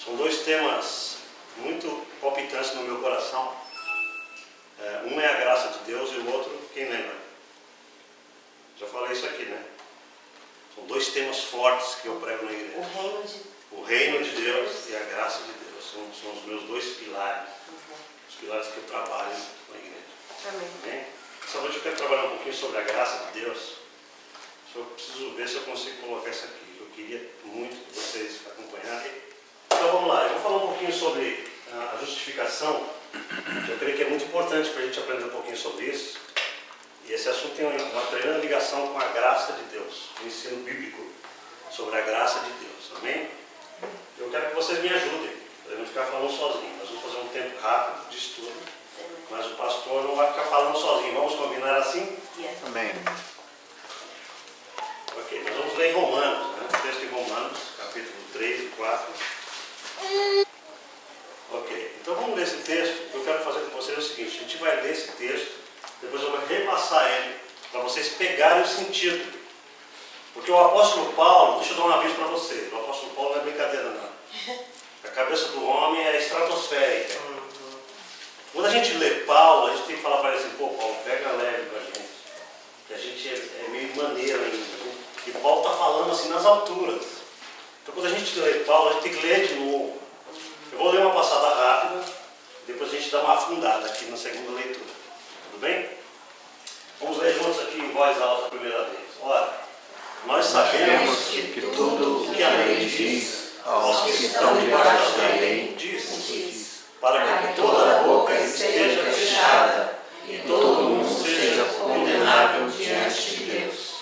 São dois temas muito palpitantes no meu coração. Um é a graça de Deus e o outro, quem lembra? Já falei isso aqui, né? São dois temas fortes que eu prego na igreja. O reino de Deus e a graça de Deus. São os meus dois pilares. Os pilares que eu trabalho na igreja. Amém? Essa noite eu quero trabalhar um pouquinho sobre a graça de Deus. Eu preciso ver se eu consigo colocar isso aqui. Eu queria muito que vocês acompanhassem. Então vamos lá, eu vou falar um pouquinho sobre a justificação. Eu creio que é muito importante para a gente aprender um pouquinho sobre isso. E esse assunto tem uma tremenda ligação com a graça de Deus, o ensino bíblico sobre a graça de Deus. Amém? Eu quero que vocês me ajudem, para eu não ficar falando sozinho. Nós vamos fazer um tempo rápido de estudo, mas o pastor não vai ficar falando sozinho. Vamos combinar assim? Amém. Ok, nós vamos ler em Romanos, né? O texto de Romanos, capítulo 3 e 4. Ok, então vamos ler esse texto. O que eu quero fazer com vocês é o seguinte: a gente vai ler esse texto, depois eu vou repassar ele, para vocês pegarem o sentido. Porque o apóstolo Paulo, deixa eu dar um aviso para vocês, o apóstolo Paulo não é brincadeira não. A cabeça do homem é estratosférica. Quando a gente lê Paulo, a gente tem que falar para ele assim: pô, Paulo, pega leve para a gente. Que a gente é meio maneiro ainda. Né? E Paulo está falando assim nas alturas. Então quando a gente lê Paulo, a gente tem que ler de novo. Eu vou ler uma passada rápida, depois a gente dá uma afundada aqui na segunda leitura. Tudo bem? Vamos ler juntos aqui em voz alta a primeira vez. Ora, nós sabemos que tudo o que a lei diz aos que estão debaixo da lei diz, para que toda a boca esteja fechada e todo mundo seja condenável diante de Deus.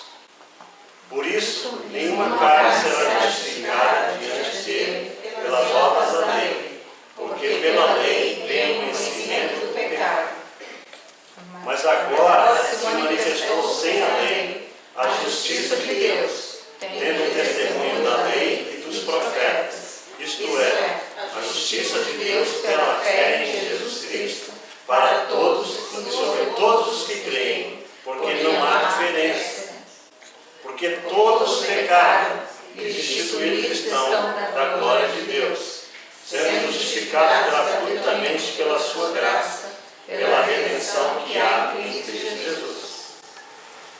Por isso, nenhuma carne será justificada diante dele pelas obras da lei, porque pela lei vem o conhecimento do pecado. Mas agora se manifestou sem a lei a justiça de Deus, tendo o testemunho da lei e dos profetas, isto é, a justiça de Deus pela fé em Jesus Cristo, para todos e sobre todos os que creem, porque não há diferença. Porque todos pecaram e destituídos estão da glória de Deus, sendo justificados gratuitamente pela sua graça, pela redenção que há em Cristo Jesus,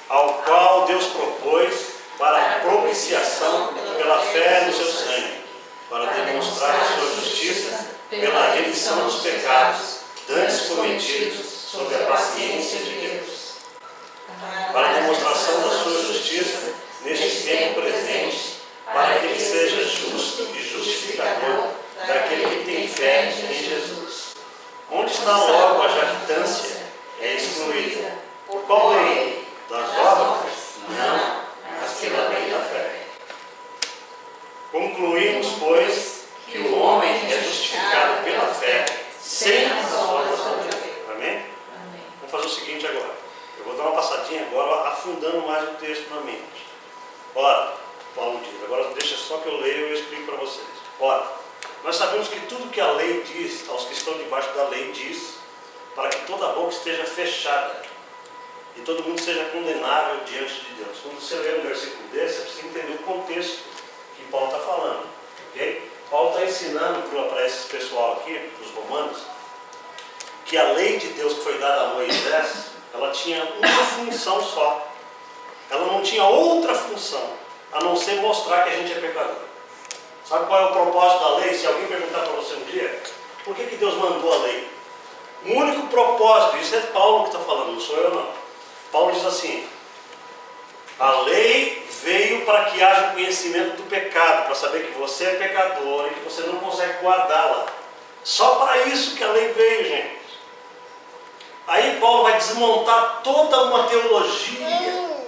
ao qual Deus propôs para a propiciação pela fé no seu sangue, para demonstrar a sua justiça pela remissão dos pecados dantes cometidos sob a paciência de Deus, para a demonstração da sua justiça neste tempo presente, para que ele seja justo e justificador daquele que tem fé em Jesus. Onde está logo a jactância? É excluída. Por qual lei? Das obras? Não, mas pela lei da fé. Concluímos, pois, que o homem é justificado pela fé, sem as obras da lei. Amém? Vamos fazer o seguinte agora. Eu vou dar uma passadinha agora, afundando mais o texto na mente. Ora, Paulo diz, agora deixa só que eu leio e eu explico para vocês. Ora, nós sabemos que tudo que a lei diz, aos que estão debaixo da lei diz, para que toda a boca esteja fechada e todo mundo seja condenável diante de Deus. Quando você lê um versículo desse, você precisa entender o contexto que Paulo está falando. Okay? Paulo está ensinando para esse pessoal aqui, para os romanos, que a lei de Deus que foi dada a Moisés, ela tinha uma função só. Ela não tinha outra função, a não ser mostrar que a gente é pecador. Sabe qual é o propósito da lei? Se alguém perguntar para você um dia, por que Deus mandou a lei? O único propósito, isso é Paulo que está falando, não sou eu não. Paulo diz assim: a lei veio para que haja conhecimento do pecado, para saber que você é pecador e que você não consegue guardá-la. Só para isso que a lei veio, gente. Aí Paulo vai desmontar toda uma teologia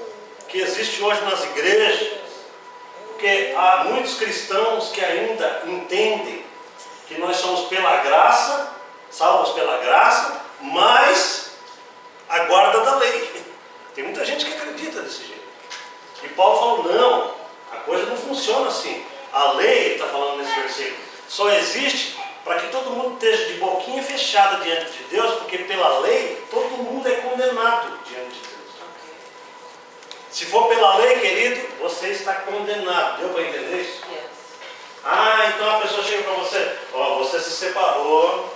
que existe hoje nas igrejas, porque há muitos cristãos que ainda entendem que nós somos pela graça, salvos pela graça, mas a guarda da lei. Tem muita gente que acredita desse jeito. E Paulo falou: não, a coisa não funciona assim. A lei, ele está falando nesse versículo, só existe para que todo mundo esteja de boquinha fechada diante de Deus, porque pela lei todo mundo é condenado diante de Deus. Se for pela lei, querido, você está condenado. Deu para entender isso? Yes. Ah, então a pessoa chega para você, ó, você se separou.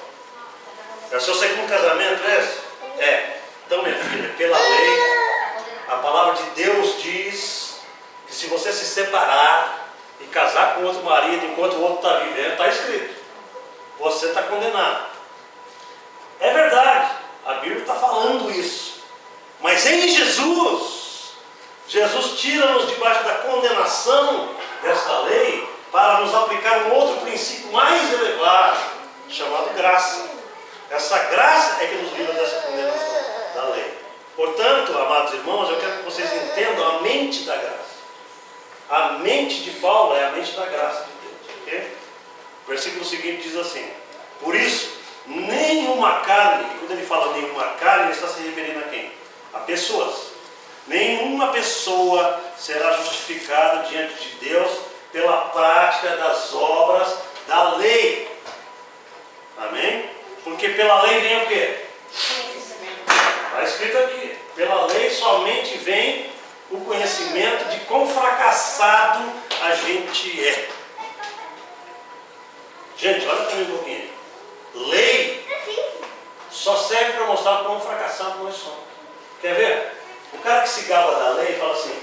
É o seu segundo casamento esse? É. Então, minha filha, pela lei, a palavra de Deus diz que se você se separar e casar com outro marido enquanto o outro está vivendo, está escrito, você está condenado. É verdade, a Bíblia está falando isso. Mas em Jesus, Jesus tira-nos debaixo da condenação desta lei para nos aplicar um outro princípio mais elevado, chamado graça. Essa graça é que nos livra dessa condenação da lei. Portanto, amados irmãos, eu quero que vocês entendam a mente da graça. A mente de Paulo é a mente da graça de Deus. Okay? O versículo seguinte diz assim: por isso, nenhuma carne, e quando ele fala nenhuma carne, ele está se referindo a quem? A pessoas. Nenhuma pessoa será justificada diante de Deus pela prática das obras da lei. Amém? Porque pela lei vem o quê? Está escrito aqui. Pela lei somente vem o conhecimento de quão fracassado a gente é. Gente, olha para mim um pouquinho. Lei só serve para mostrar quão fracassado nós somos. Quer ver? O cara que se gaba da lei fala assim: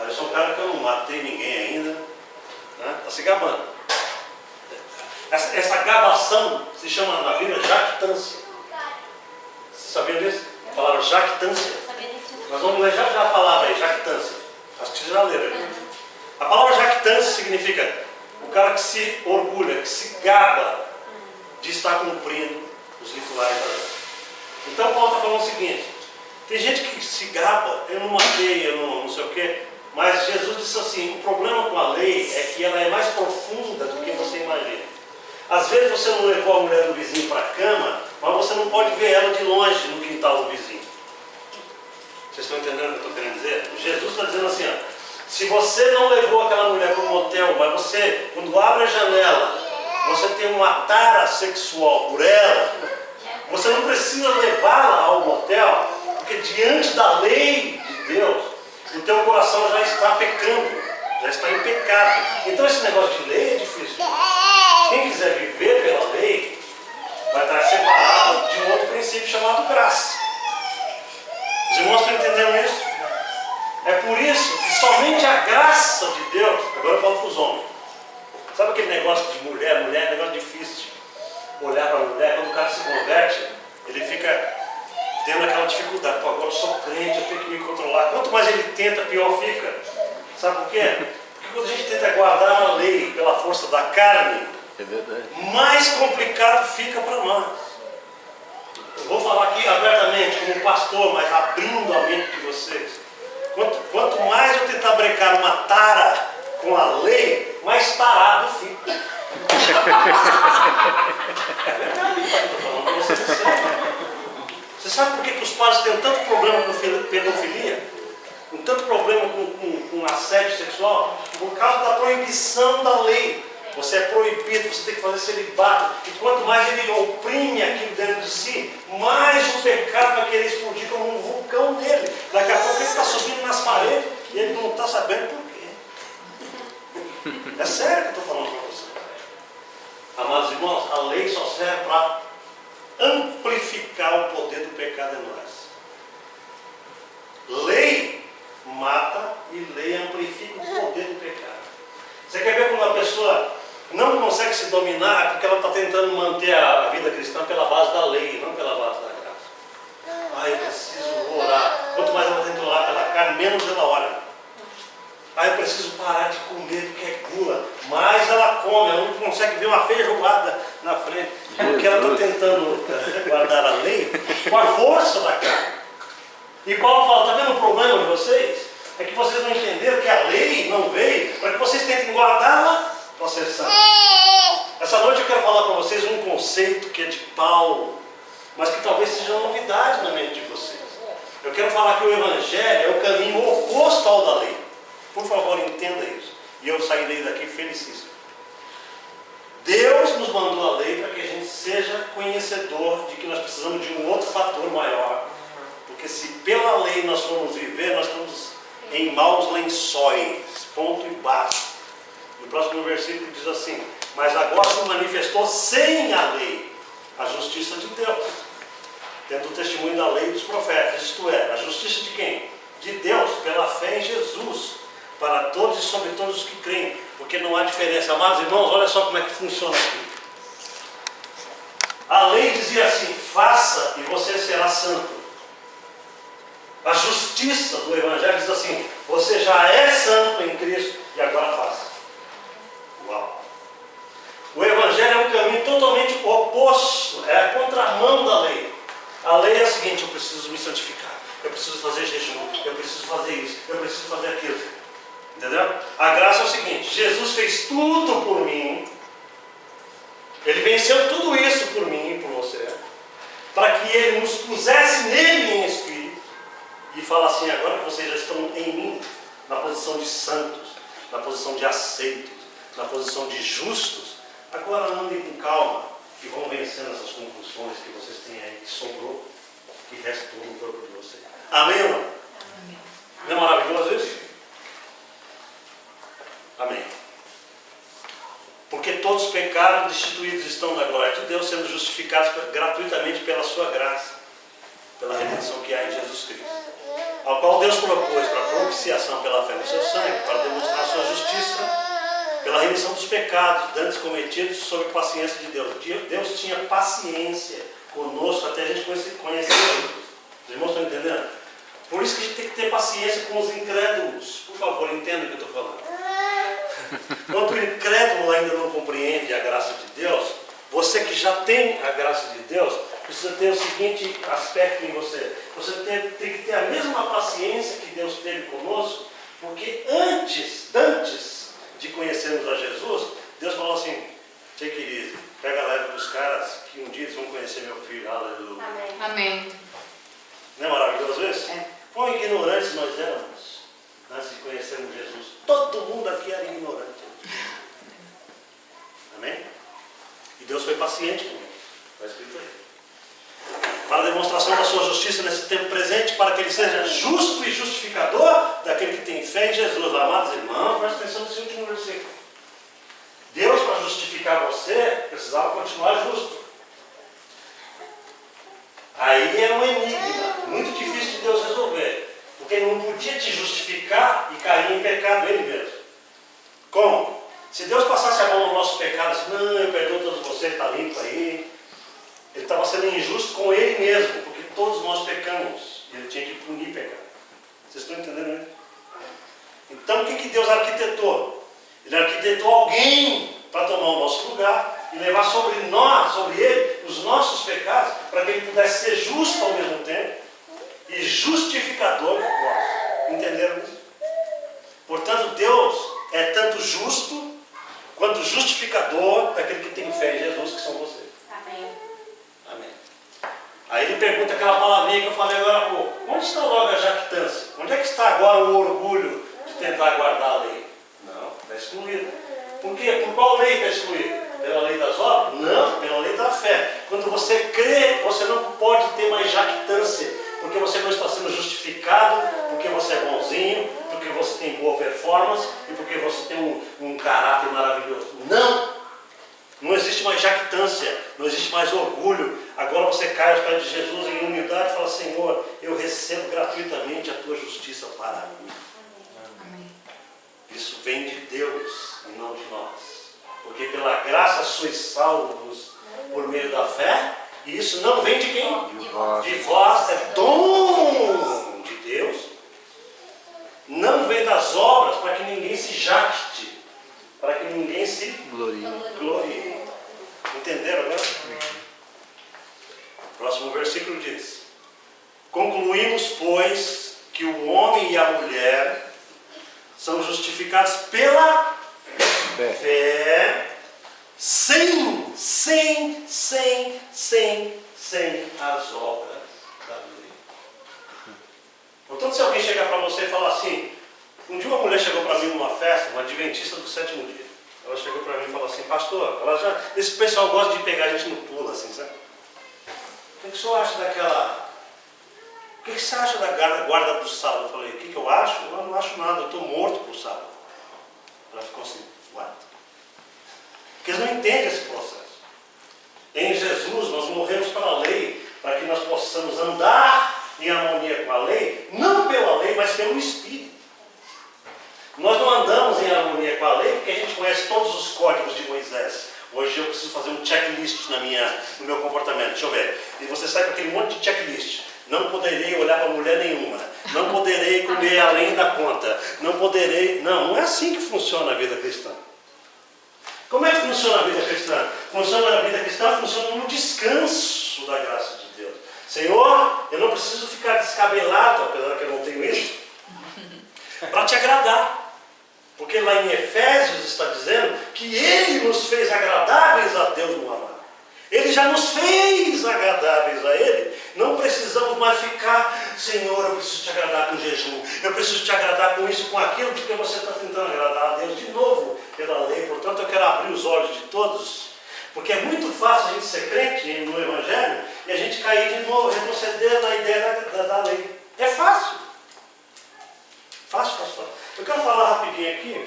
eu sou um cara que eu não matei ninguém ainda. Está se gabando. Essa gabação se chama na Bíblia jactância. Você sabia disso? A palavra jactância. Nós vamos ler já a palavra aí, jactância. Acho que vocês já leram aqui. A palavra jactância significa o cara que se orgulha, que se gaba de estar cumprindo os rituais da lei. Então Paulo está falando o seguinte: tem gente que se gaba, eu não matei, eu não sei o quê. Mas Jesus disse assim: o problema com a lei é que ela é mais profunda do que você imagina. Às vezes você não levou a mulher do vizinho para a cama, mas você não pode ver ela de longe no quintal do vizinho. Vocês estão entendendo o que eu estou querendo dizer? Jesus está dizendo assim, ó, se você não levou aquela mulher para um motel, mas você, quando abre a janela, você tem uma tara sexual por ela, você não precisa levá-la ao motel, porque diante da lei de Deus, o teu coração já está pecando, já está em pecado. Então esse negócio de lei é difícil. Quem quiser viver pela lei vai estar separado de um outro princípio chamado graça. Os irmãos estão entendendo isso? É por isso que somente a graça de Deus, agora eu falo para os homens. Sabe aquele negócio de mulher é um negócio difícil. Olhar para a mulher, quando o cara se converte, ele fica tendo aquela dificuldade. Pô, agora eu sou crente, eu tenho que me controlar. Quanto mais ele tenta, pior fica. Sabe por quê? Porque quando a gente tenta guardar a lei pela força da carne, é verdade, mais complicado fica para nós. Eu vou falar aqui abertamente como pastor, mas abrindo a mente de vocês. Quanto mais eu tentar brecar uma tara com a lei, mais tarado fica. É verdade, eu estou falando para vocês. Você sabe por que os padres têm tanto problema com pedofilia? Com tanto problema com assédio sexual? Por causa da proibição da lei. Você é proibido, você tem que fazer celibato. E quanto mais ele oprime aquilo dentro de si, mais o pecado vai querer explodir como um vulcão nele. Daqui a pouco ele está subindo nas paredes e ele não está sabendo por quê. É sério que eu estou falando para você. Amados irmãos, a lei só serve para amplificar o poder do pecado em nós. Lei mata e lei amplifica o poder do pecado. Você quer ver quando a pessoa não consegue se dominar porque ela está tentando manter a vida cristã pela base da lei, não pela base da graça. Eu preciso orar. Quanto mais ela tenta orar pela carne, menos ela ora. Eu preciso parar de comer porque é gula. Mais ela come, ela não consegue ver uma feijoada na frente. Porque ela está tentando guardar a lei com a força da carne. E Paulo fala, está vendo o problema de vocês? É que vocês não entenderam que a lei não veio para que vocês tentem guardá-la para ser santos. Essa noite eu quero falar para vocês um conceito que é de Paulo, mas que talvez seja novidade na mente de vocês. Eu quero falar que o Evangelho é o caminho oposto ao da lei. Por favor, entenda isso. E eu sairei daqui felicíssimo. Deus nos mandou a lei para que a gente seja conhecedor de que nós precisamos de um outro fator maior. Porque se pela lei nós formos viver, nós estamos em maus lençóis, ponto e basta. E o próximo versículo diz assim: mas agora se manifestou sem a lei a justiça de Deus, tendo o testemunho da lei e dos profetas, isto é, a justiça de quem? De Deus, pela fé em Jesus, para todos e sobre todos os que creem, porque não há diferença. Amados irmãos, olha só como é que funciona aqui. A lei dizia assim: faça e você será santo. A justiça do Evangelho diz assim: você já é santo em Cristo e agora faça. Uau! O Evangelho é um caminho totalmente oposto, é a contramão da lei. A lei é a seguinte: eu preciso me santificar, eu preciso fazer jejum, eu preciso fazer isso, eu preciso fazer aquilo. Entendeu? A graça é o seguinte: Jesus fez tudo por mim, Ele venceu tudo isso por mim e por você, para que Ele nos pusesse nele em espírito e fala assim: agora que vocês já estão em mim, na posição de santos, na posição de aceitos, na posição de justos, agora andem com calma e vão vencendo essas conclusões que vocês têm aí, que sobrou, que restou no corpo de vocês. Amém, irmão? Amém. Não é maravilhoso isso? Amém. Porque todos pecaram, destituídos estão da glória de Deus, sendo justificados gratuitamente pela sua graça, pela redenção que há em Jesus Cristo, ao qual Deus propôs para propiciação pela fé no seu sangue, para demonstrar a sua justiça, pela remissão dos pecados, dantes cometidos sob a paciência de Deus. Deus tinha paciência conosco até a gente conhecer Jesus. Os irmãos estão entendendo? Por isso que a gente tem que ter paciência com os incrédulos. Por favor, entenda o que eu estou falando. Quando o incrédulo ainda não compreende a graça de Deus, você que já tem a graça de Deus, precisa ter o seguinte aspecto em você: você tem que ter a mesma paciência que Deus teve conosco, porque antes de conhecermos a Jesus, Deus falou assim: take it easy, pega leve para os caras, que um dia eles vão conhecer meu filho. Aleluia. Amém. Amém. Não é maravilhoso isso? É. Quão ignorantes nós éramos antes de conhecermos Jesus. Todo mundo aqui era ignorante. Amém? E Deus foi paciente comigo. Está escrito aí. Para a demonstração da sua justiça nesse tempo presente, para que ele seja justo e justificador daquele que tem fé em Jesus. Amados irmãos, presta atenção nesse último versículo. Deus, para justificar você, precisava continuar justo. Aí era um enigma, muito difícil de Deus resolver, porque Ele não podia te justificar e cair em pecado Ele mesmo. Como? Se Deus passasse a mão no nosso pecado, assim: não, eu perdoo todos vocês, está limpo aí, Ele estava sendo injusto com Ele mesmo, porque todos nós pecamos, Ele tinha que punir pecado. Vocês estão entendendo isso? Então o que Deus arquitetou? Ele arquitetou alguém para tomar o nosso lugar e levar sobre nós, sobre Ele, os nossos pecados, para que Ele pudesse ser justo ao mesmo tempo e justificador nosso. Entenderam isso? Portanto, Deus é tanto justo quanto justificador daquele que tem fé em Jesus, que são vocês. Amém. Amém. Aí ele pergunta aquela palavrinha que eu falei agora há pouco: onde está logo a jactância? Onde é que está agora o orgulho de tentar guardar a lei? Não, está excluído. Por quê? Por qual lei está excluído? Pela lei das obras? Não, pela lei da fé. Quando você crê, você não pode ter mais jactância, porque você não está sendo justificado, porque você é bonzinho, porque você tem boa performance e porque você tem um caráter maravilhoso. Não! Não existe mais jactância, não existe mais orgulho. Agora você cai aos pés de Jesus em humildade e fala: Senhor, eu recebo gratuitamente a tua justiça para mim. Amém. Isso vem de Deus e não de nós. Porque pela graça sois salvos por meio da fé. E isso não vem de quem? De vós. De vós, é dom de Deus. Não vem das obras, para que ninguém se jacte, para que ninguém se glorie. Entenderam agora? Próximo versículo diz: concluímos, pois, que o homem e a mulher são justificados pela fé, sem as obras da lei. Portanto, se alguém chegar para você e falar assim: um dia uma mulher chegou para mim numa festa, uma adventista do sétimo dia. Ela chegou para mim e falou assim: pastor, esse pessoal gosta de pegar a gente no pulo, assim, sabe? O que o senhor acha daquela... O que você acha da guarda do sábado? Eu falei: o que eu acho? Eu não acho nada, eu estou morto para o sábado. Ela ficou assim: what? Porque eles não entendem esse processo. Em Jesus, nós morremos para a lei, para que nós possamos andar em harmonia com a lei, não pela lei, mas pelo Espírito. Nós não andamos em harmonia com a lei porque a gente conhece todos os códigos de Moisés. Hoje eu preciso fazer um checklist no meu comportamento. Deixa eu ver. E você sai com aquele monte de checklist. Não poderei olhar para mulher nenhuma. Não poderei comer além da conta. Não poderei... Não é assim que funciona a vida cristã. Como é que funciona a vida cristã? A vida cristã funciona no descanso da graça de Deus. Senhor, eu não preciso ficar descabelado, apesar que eu não tenho isso, para te agradar. Porque lá em Efésios está dizendo que Ele nos fez agradáveis a Deus no amado. Ele já nos fez agradáveis a Ele. Não precisamos mais ficar, Senhor, eu preciso te agradar com jejum. Eu preciso te agradar com isso, com aquilo, porque você está tentando agradar a Deus de novo pela lei. Portanto, eu quero abrir os olhos de todos. Porque é muito fácil a gente ser crente no Evangelho e a gente cair de novo, retroceder na ideia da lei. É fácil. Fácil. Eu quero falar rapidinho aqui,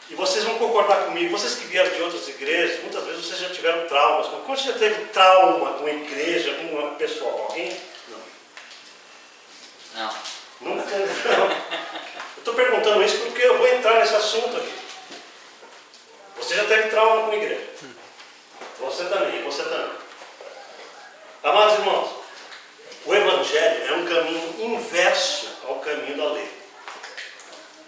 e vocês vão concordar comigo. Vocês que vieram de outras igrejas, muitas vezes vocês já tiveram traumas. Quando você já teve trauma com a igreja, com uma pessoa? Alguém? Não. Nunca teve, não. Eu estou perguntando isso porque eu vou entrar nesse assunto aqui. Você já teve trauma com a igreja? Você também, você também. Amados irmãos, o Evangelho é um caminho inverso ao caminho da lei.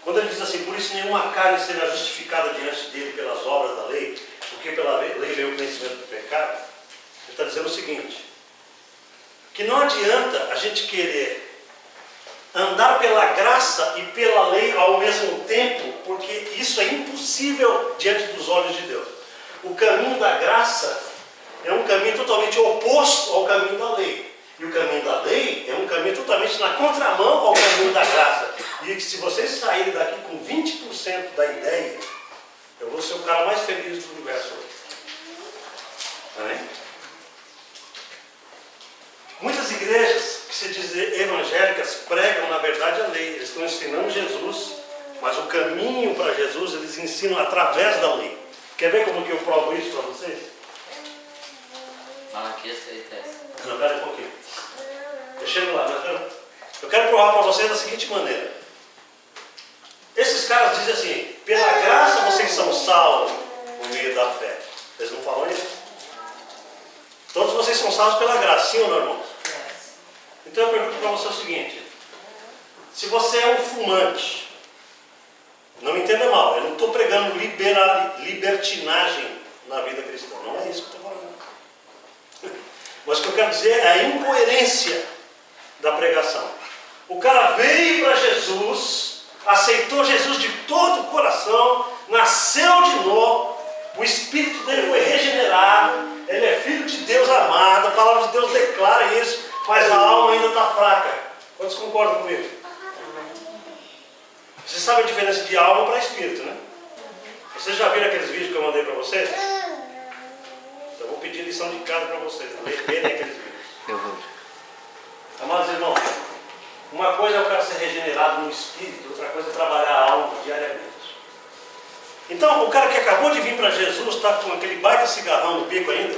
Quando ele diz assim, por isso nenhuma carne será justificada diante dele pelas obras da lei, porque pela lei veio o conhecimento do pecado, ele está dizendo o seguinte, que não adianta a gente querer andar pela graça e pela lei ao mesmo tempo, porque isso é impossível diante dos olhos de Deus. O caminho da graça é um caminho totalmente oposto ao caminho da lei. E o caminho da lei é um caminho totalmente na contramão ao caminho da graça. E se vocês saírem daqui com 20% da ideia, eu vou ser o cara mais feliz do universo hoje. Amém? Muitas igrejas que se dizem evangélicas pregam, na verdade, a lei. Eles estão ensinando Jesus, mas o caminho para Jesus eles ensinam através da lei. Quer ver como que eu provo isso para vocês? Malaquias 3:10. Não, pera um pouquinho. Eu chego lá, eu quero provar para vocês da seguinte maneira. Esses caras dizem assim, pela graça vocês são salvos por meio da fé. Eles não falam isso? Todos vocês são salvos pela graça, sim ou não, irmãos? Então eu pergunto para você o seguinte, se você é um fumante, não me entenda mal, eu não estou pregando libertinagem na vida cristã, não é isso que eu estou falando. Mas o que eu quero dizer é a incoerência da pregação. O cara veio para Jesus, aceitou Jesus de todo o coração, nasceu de novo, o espírito dele foi regenerado, ele é filho de Deus amado, a palavra de Deus declara isso, mas a alma ainda está fraca. Quantos concordam comigo? Você sabe a diferença de alma para espírito, né? Vocês já viram aqueles vídeos que eu mandei para vocês? Então eu vou pedir lição de casa para vocês, verem aqueles vídeos. Eu vou. Amados irmãos, uma coisa é o cara ser regenerado no espírito, outra coisa é trabalhar a alma diariamente. Então, o cara que acabou de vir para Jesus está com aquele baita cigarrão no bico ainda.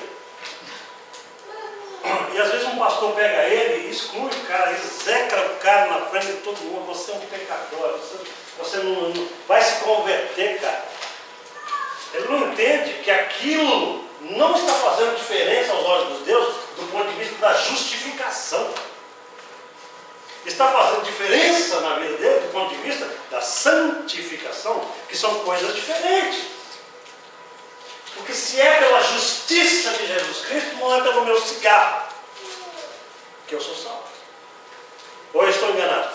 E às vezes um pastor pega ele e exclui o cara, execra o cara na frente de todo mundo. Você é um pecador, você não vai se converter, cara. Ele não entende que aquilo não está fazendo diferença aos olhos de Deus do ponto de vista da justificação. Está fazendo diferença na vida dele do ponto de vista da santificação, que são coisas diferentes. Porque se é pela justiça de Jesus Cristo, não é pelo meu cigarro que eu sou salvo. Ou eu estou enganado?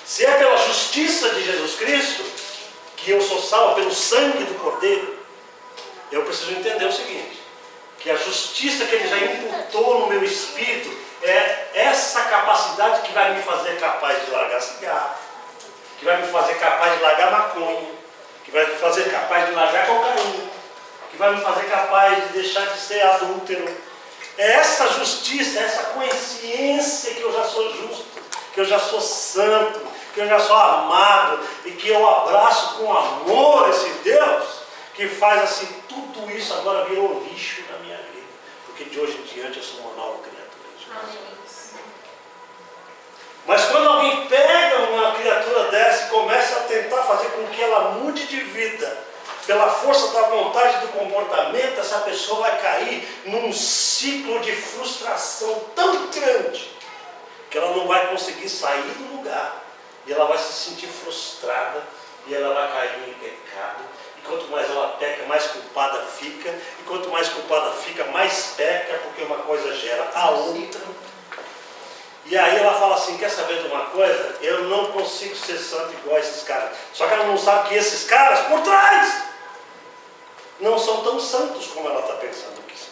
Se é pela justiça de Jesus Cristo que eu sou salvo, pelo sangue do Cordeiro, eu preciso entender o seguinte, que a justiça que ele já imputou no meu espírito é essa capacidade que vai me fazer capaz de largar cigarro, que vai me fazer capaz de largar maconha, que vai me fazer capaz de largar cocaína, que vai me fazer capaz de deixar de ser adúltero. É essa justiça, essa consciência que eu já sou justo, que eu já sou santo, que eu já sou amado e que eu abraço com amor esse Deus, que faz assim, tudo isso agora virou lixo na minha vida. Porque de hoje em diante eu sou uma nova criatura. Amém. Mas quando alguém pega uma criatura dessa e começa a tentar fazer com que ela mude de vida, pela força da vontade do comportamento, essa pessoa vai cair num ciclo de frustração tão grande que ela não vai conseguir sair do lugar. E ela vai se sentir frustrada e ela vai cair em pecado. E quanto mais ela peca, mais culpada fica. E quanto mais culpada fica, mais peca, porque uma coisa gera a outra. E aí ela fala assim, quer saber de uma coisa? Eu não consigo ser santo igual a esses caras. Só que ela não sabe que esses caras, por trás, não são tão santos como ela está pensando que são.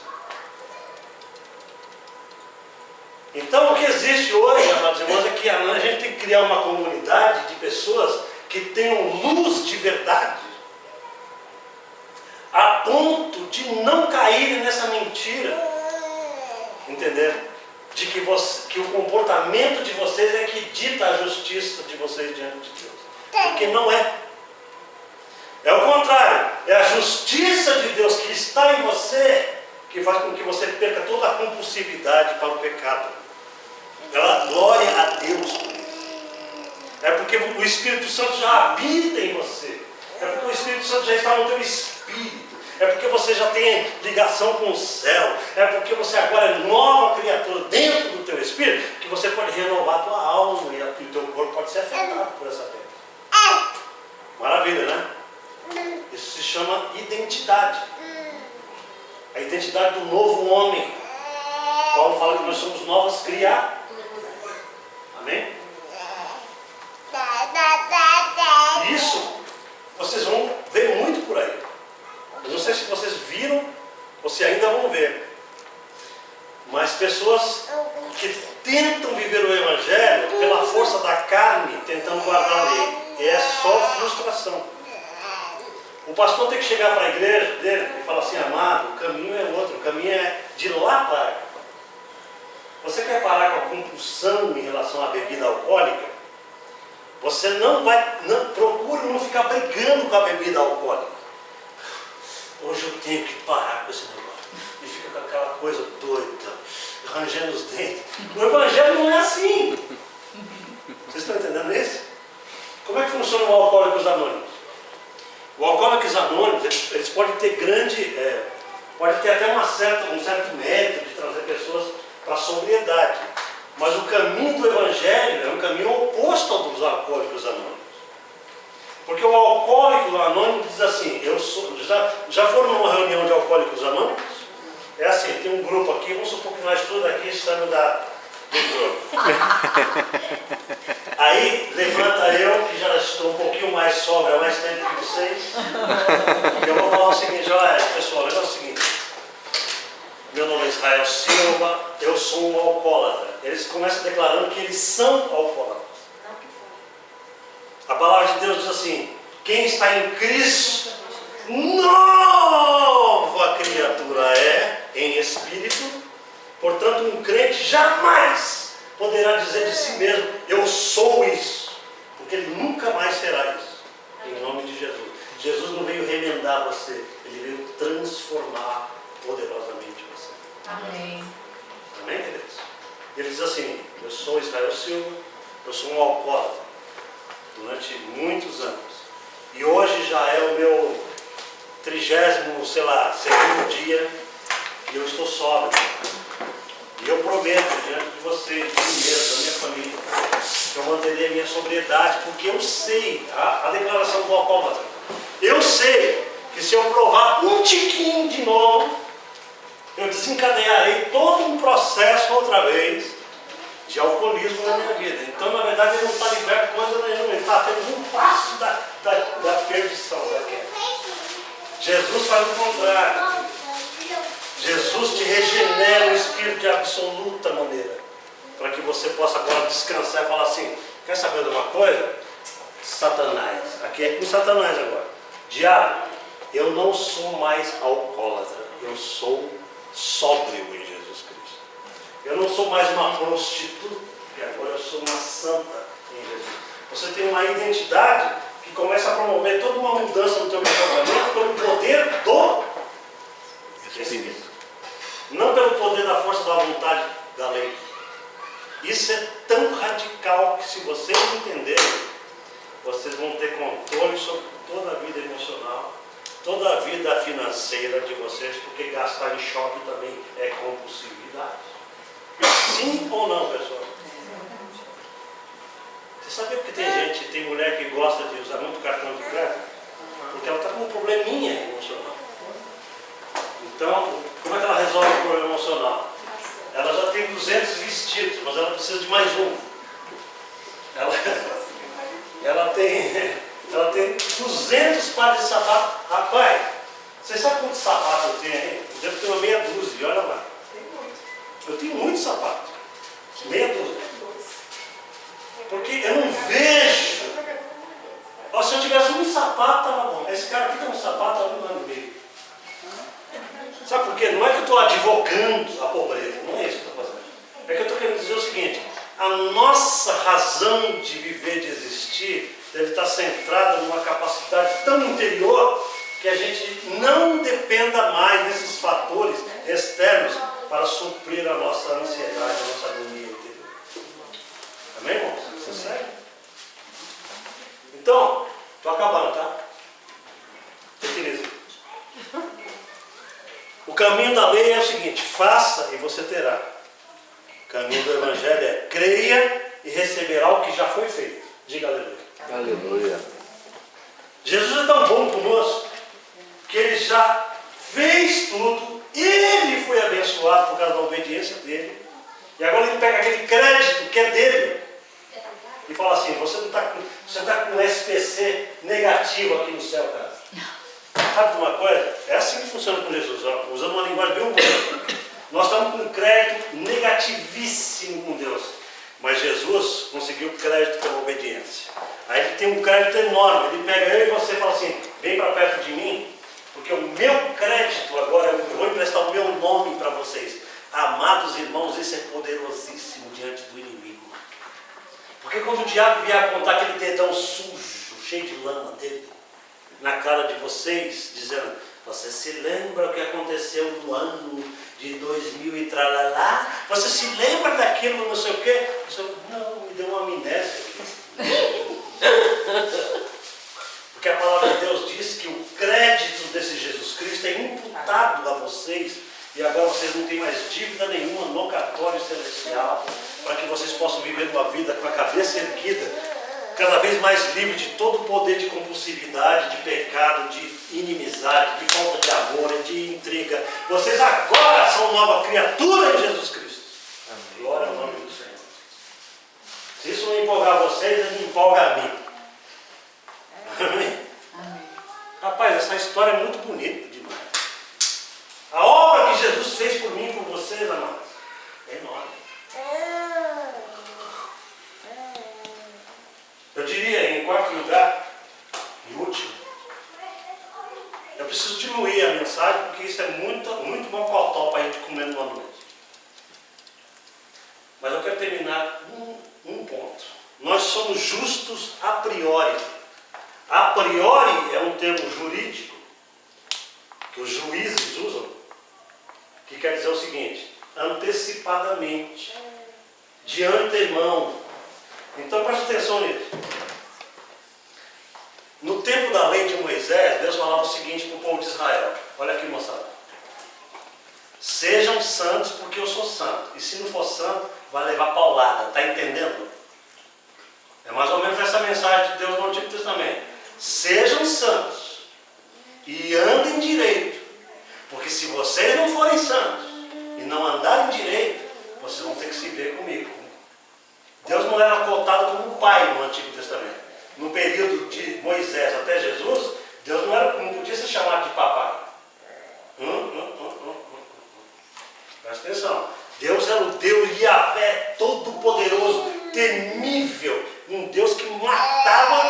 Então o que existe hoje, amados irmãos, é que a gente tem que criar uma comunidade de pessoas que tenham luz de verdade, a ponto de não caírem nessa mentira, entenderam? De que o comportamento de vocês é que dita a justiça de vocês diante de Deus. Porque não é. É o contrário. É a justiça de Deus que está em você que faz com que você perca toda a compulsividade para o pecado. Ela glória a Deus por isso. É porque o Espírito Santo já habita em você. É porque o Espírito Santo já está no teu espírito. É porque você já tem ligação com o céu. É porque você agora é nova criatura dentro do teu espírito, que você pode renovar a tua alma e o teu corpo pode ser afetado por essa bênção. Maravilha, né? Isso se chama identidade. A identidade do novo homem. Paulo fala que nós somos novas criaturas. Amém? Isso vocês vão ver muito por aí. Eu não sei se vocês viram ou se ainda vão ver. Mas pessoas que tentam viver o Evangelho pela força da carne, tentando guardar a lei. É só frustração. O pastor tem que chegar para a igreja dele e falar assim, amado, o caminho é outro, o caminho é de lá para cá. Você quer parar com a compulsão em relação à bebida alcoólica? Você procure não ficar brigando com a bebida alcoólica. Hoje eu tenho que parar com esse negócio. E fica com aquela coisa doida, rangendo os dentes. O Evangelho não é assim. Vocês estão entendendo isso? Como é que funciona o Alcoólicos Anônimos? O Alcoólicos Anônimos, eles podem ter pode ter até um certo mérito de trazer pessoas para a sobriedade. Mas o caminho do Evangelho é um caminho oposto ao dos Alcoólicos Anônimos. Porque o Alcoólico Anônimo diz assim, já foram numa reunião de Alcoólicos Anônimos? É assim, tem um grupo aqui, vamos supor que nós todos aqui estamos do grupo. Aí levanta eu, que já estou um pouquinho mais sóbrio há mais tempo que vocês, e eu vou falar o seguinte, olha pessoal, o negócio é o seguinte, meu nome é Israel Silva, eu sou um alcoólatra. Eles começam declarando que eles são alcoólatras. A palavra de Deus diz assim, quem está em Cristo, nova criatura é em espírito. Portanto, um crente jamais poderá dizer de si mesmo, eu sou isso. Porque ele nunca mais será isso. Em nome de Jesus. Jesus não veio remendar você, ele veio transformar poderosamente você. Amém. Amém, queridos? Ele diz assim, eu sou Israel Silva, eu sou um alcoólatra durante muitos anos. E hoje já é o meu 32º dia e eu estou sóbrio. E eu prometo diante de vocês, de mim mesmo, da minha família, que eu manterei a minha sobriedade, porque eu sei, a declaração do alcoólatra, eu sei que se eu provar um tiquinho de novo, eu desencadearei todo um processo outra vez de alcoolismo na minha vida. Então, na verdade, ele não está liberto de coisa nenhuma, ele está apenas um passo da perdição, da queda. Jesus faz o contrário. Jesus te regenera o espírito de absoluta maneira, para que você possa agora descansar e falar assim, quer saber de uma coisa? Satanás, aqui é com Satanás agora. Diabo, eu não sou mais alcoólatra, eu sou sóbrio em Jesus Cristo. Eu não sou mais uma prostituta, e agora eu sou uma santa em Jesus. Você tem uma identidade que começa a promover toda uma mudança no teu comportamento pelo poder vocês entenderem, vocês vão ter controle sobre toda a vida emocional, toda a vida financeira de vocês, porque gastar em shopping também é compulsividade. Sim ou não, pessoal? Você sabia que tem mulher que gosta de usar muito cartão de crédito? Porque ela está com um probleminha emocional. Então, como é que ela resolve o problema emocional? Ela já tem 200 vestidos, mas ela precisa de mais um. Ela tem 200 pares de sapato. Rapaz, você sabe quantos sapatos eu tenho aí? Eu devo ter uma meia dúzia, olha lá. Eu tenho muitos sapatos. Meia dúzia. Porque eu não vejo. Ó, se eu tivesse um sapato, estava bom. Esse cara aqui tem um sapato há um ano e meio. Sabe por quê? Não é que eu estou advogando a pobreza. Não é isso que eu estou fazendo. É que eu estou querendo dizer o seguinte. A nossa razão de viver, de existir, deve estar centrada numa capacidade tão interior que a gente não dependa mais desses fatores externos para suprir a nossa ansiedade, a nossa agonia interior. Amém, irmãos? Você segue? Então, estou acabando, tá? O caminho da lei é o seguinte: faça e você terá. O caminho do Evangelho é creia e receberá o que já foi feito. Diga aleluia. Aleluia. Jesus é tão bom conosco que Ele já fez tudo, Ele foi abençoado por causa da obediência dEle, e agora Ele pega aquele crédito que é dEle e fala assim: você não está com SPC negativo aqui no céu, cara. Sabe de uma coisa? É assim que funciona com Jesus, ó, usando uma linguagem bem humana. Nós estamos com um crédito negativíssimo com Deus, mas Jesus conseguiu crédito pela obediência. Aí Ele tem um crédito enorme. Ele pega eu e você e fala assim: vem para perto de mim, porque o meu crédito agora, eu vou emprestar o meu nome para vocês. Amados irmãos, isso é poderosíssimo diante do inimigo. Porque quando o diabo vier apontar aquele dedão sujo, cheio de lama dele, na cara de vocês, dizendo: você se lembra o que aconteceu no ano de 2000 e tralalá? Você se lembra daquilo, não sei o quê? Você, não, me deu uma amnésia. Porque a palavra de Deus diz que o crédito desse Jesus Cristo é imputado a vocês, e agora vocês não têm mais dívida nenhuma no cartório celestial, para que vocês possam viver uma vida com a cabeça erguida, cada vez mais livre de todo o poder de compulsividade, de pecado, de inimizade, de falta de amor, de intriga. Vocês agora são nova criatura em Jesus Cristo. Amém. Glória ao nome do Senhor. Se isso não empolgar vocês, ele empolga a mim. Amém? Amém. Rapaz, essa história é muito bonita demais. A obra que Jesus fez por mim e por vocês, amados, é enorme. Eu diria, em quarto lugar, e último, eu preciso diluir a mensagem, porque isso é muito mocotó para a gente comer numa noite. Mas eu quero terminar um ponto. Nós somos justos a priori. A priori é um termo jurídico que os juízes usam, que quer dizer o seguinte: antecipadamente, de antemão. Então preste atenção nisso. No tempo da lei de Moisés, Deus falava o seguinte para o povo de Israel: olha aqui, moçada, sejam santos porque eu sou santo, e se não for santo, vai levar paulada. Está entendendo? É mais ou menos essa mensagem de Deus no Antigo Testamento. Sejam santos e andem direito, porque se vocês não forem santos e não andarem direito, vocês vão ter que se ver comigo. Deus não era cotado como pai no Antigo Testamento. No período de Moisés até Jesus, Deus não podia ser chamado de papai. Presta atenção. Deus era o Deus Yahvé, todo-poderoso, temível, um Deus que matava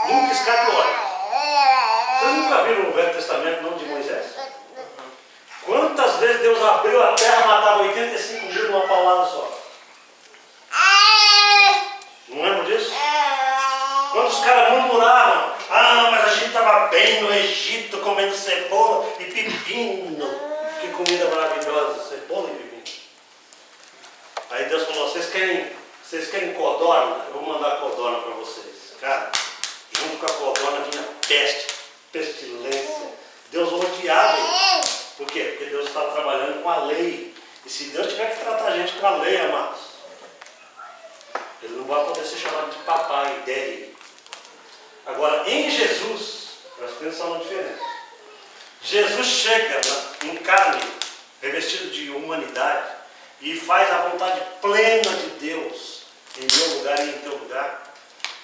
num piscar de olhos. Vocês nunca viram o Velho Testamento não de Moisés? Quantas vezes Deus abriu a terra e matava 85 mil numa paulada só? Não lembro disso? Quando os caras murmuraram: mas a gente estava bem no Egito comendo cebola e pepino. Que comida maravilhosa, cebola e pepino. Aí Deus falou: vocês querem Vocês querem codorna? Eu vou mandar codorna para vocês. Cara, junto com a codorna vinha peste, pestilência. Deus odiava isso. Por quê? Porque Deus estava trabalhando com a lei. E se Deus tiver que tratar a gente com a lei, amados, Ele não vai poder ser chamado de papai, daddy. Agora, em Jesus, presta atenção na diferença. Jesus chega em carne, revestido de humanidade, e faz a vontade plena de Deus em meu lugar e em teu lugar.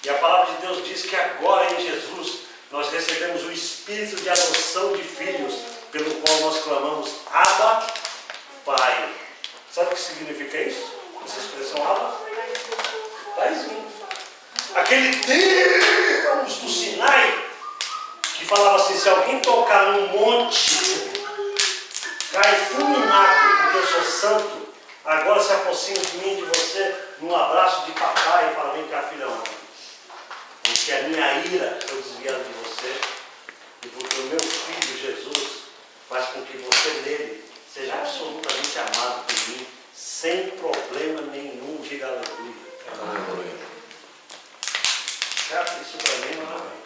E a palavra de Deus diz que agora em Jesus nós recebemos o espírito de adoção de filhos, pelo qual nós clamamos Abba, Pai. Sabe o que significa isso? Essa expressão Abba? Paizinho. Aquele Deus do Sinai que falava assim: se alguém tocar num monte, cai fulminado, porque eu sou santo. Agora se aproxima de mim e de você num abraço de papai e fala: vem cá, filhão, porque a minha ira foi desviada de você e porque o meu filho Jesus faz com que você nele seja absolutamente amado por mim, sem problema nenhum. Diga aleluia. Aleluia. Cara, isso para mim não é maravilha.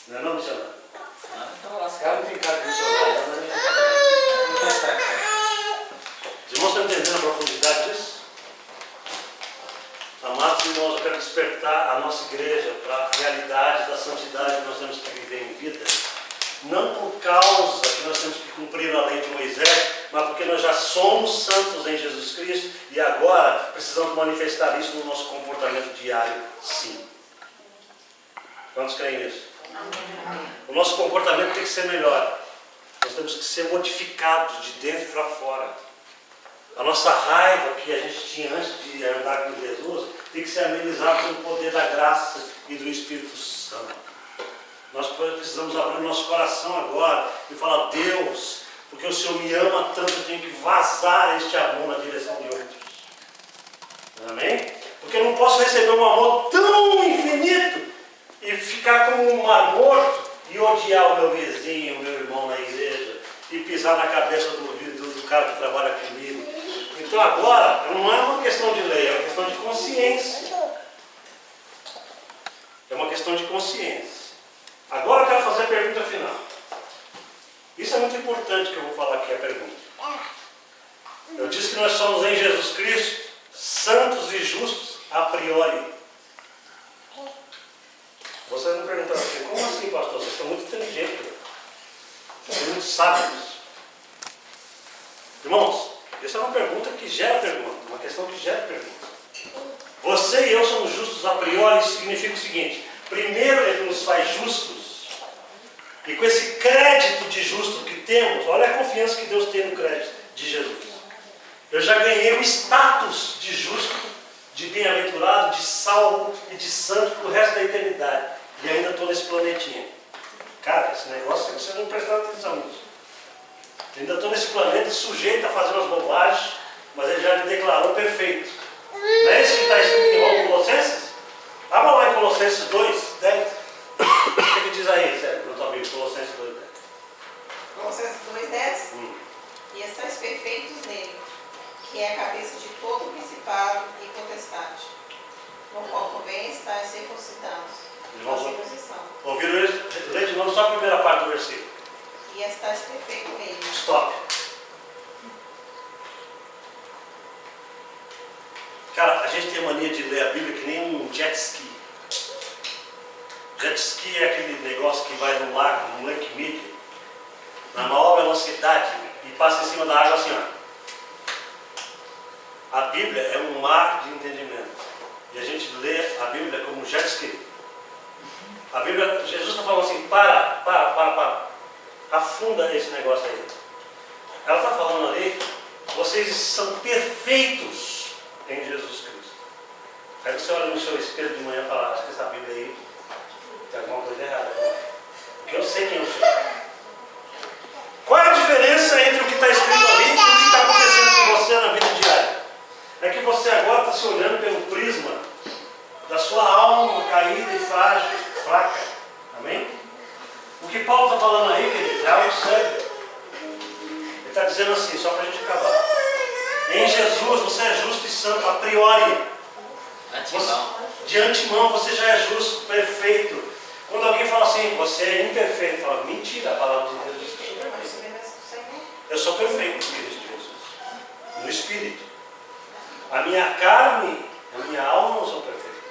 Não é não, missionário? Então, Cara, não ficar com missionário, não é? Os irmãos estão entendendo a profundidade disso? Amados irmãos, eu quero despertar a nossa igreja para a realidade da santidade que nós temos que viver em vida. Não por causa que nós temos que cumprir a lei de Moisés, mas porque nós já somos santos em Jesus Cristo e agora precisamos manifestar isso no nosso comportamento diário, sim. Quantos creem nisso? O nosso comportamento tem que ser melhor. Nós temos que ser modificados de dentro para fora. A nossa raiva que a gente tinha antes de andar com Jesus tem que ser amenizada pelo poder da graça e do Espírito Santo. Nós precisamos abrir o nosso coração agora e falar: Deus, porque o Senhor me ama tanto, eu tenho que vazar este amor na direção de outros. Amém? Porque eu não posso receber um amor tão infinito e ficar como um mar morto e odiar o meu vizinho, o meu irmão na igreja e pisar na cabeça do cara que trabalha comigo. Então agora não é uma questão de lei, é uma questão de consciência. É uma questão de consciência. Agora eu quero fazer a pergunta final. Isso é muito importante que eu vou falar aqui, a pergunta. Eu disse que nós somos em Jesus Cristo santos e justos a priori. Vocês me perguntaram assim: como assim, pastor? Vocês são muito inteligentes. Vocês são muito sábios. Irmãos, essa é uma pergunta que gera pergunta. Uma questão que gera pergunta. Você e eu somos justos a priori, isso significa o seguinte: primeiro Ele nos faz justos. E com esse crédito de justo que temos, olha a confiança que Deus tem no crédito de Jesus. Eu já ganhei o status de justo, de bem-aventurado, de salvo e de santo para o resto da eternidade. E ainda estou nesse planetinha. Cara, esse negócio é que você não prestar atenção nisso. Eu ainda estou nesse planeta sujeito a fazer umas bobagens, mas Ele já me declarou perfeito. Não é isso que está escrito em Colossenses? Abra lá em Colossenses 2, 10. O que diz aí, sério, na tua Bíblia? Colossenses 2, 10. Colossenses 2, 10. E estáis perfeitos nele, que é a cabeça de todo principado e potestade, no qual convém estar circuncidados. Ouviram isso? Lê de novo só a primeira parte do versículo. E estás perfeito nele. Stop. Cara, a gente tem a mania de ler a Bíblia que nem um jet ski. Jet ski é aquele negócio que vai no lago, no Lake Mead, na maior velocidade e passa em cima da água assim, ó. A Bíblia é um mar de entendimento. E a gente lê a Bíblia como um jet ski. A Bíblia, Jesus está falando assim: para. Afunda esse negócio aí. Ela está falando ali: vocês são perfeitos em Jesus Cristo. Aí você olha no seu espelho de manhã e fala: acho que essa Bíblia aí tem alguma coisa errada. Porque eu sei quem eu sou. Qual é a diferença entre o que está escrito ali e o que está acontecendo com você na vida diária? É que você agora está se olhando pelo prisma da sua alma caída e frágil, fraca. Amém? O que Paulo está falando aí, querido, é algo sério. Ele está dizendo assim, só para a gente acabar: em Jesus você é justo e santo a priori. De antemão você já é justo, perfeito. Quando alguém fala assim, você é imperfeito, fala, mentira, a palavra de Deus diz que eu sou perfeito. Eu sou perfeito em Cristo Jesus. No Espírito. A minha carne, a minha alma não são perfeitas.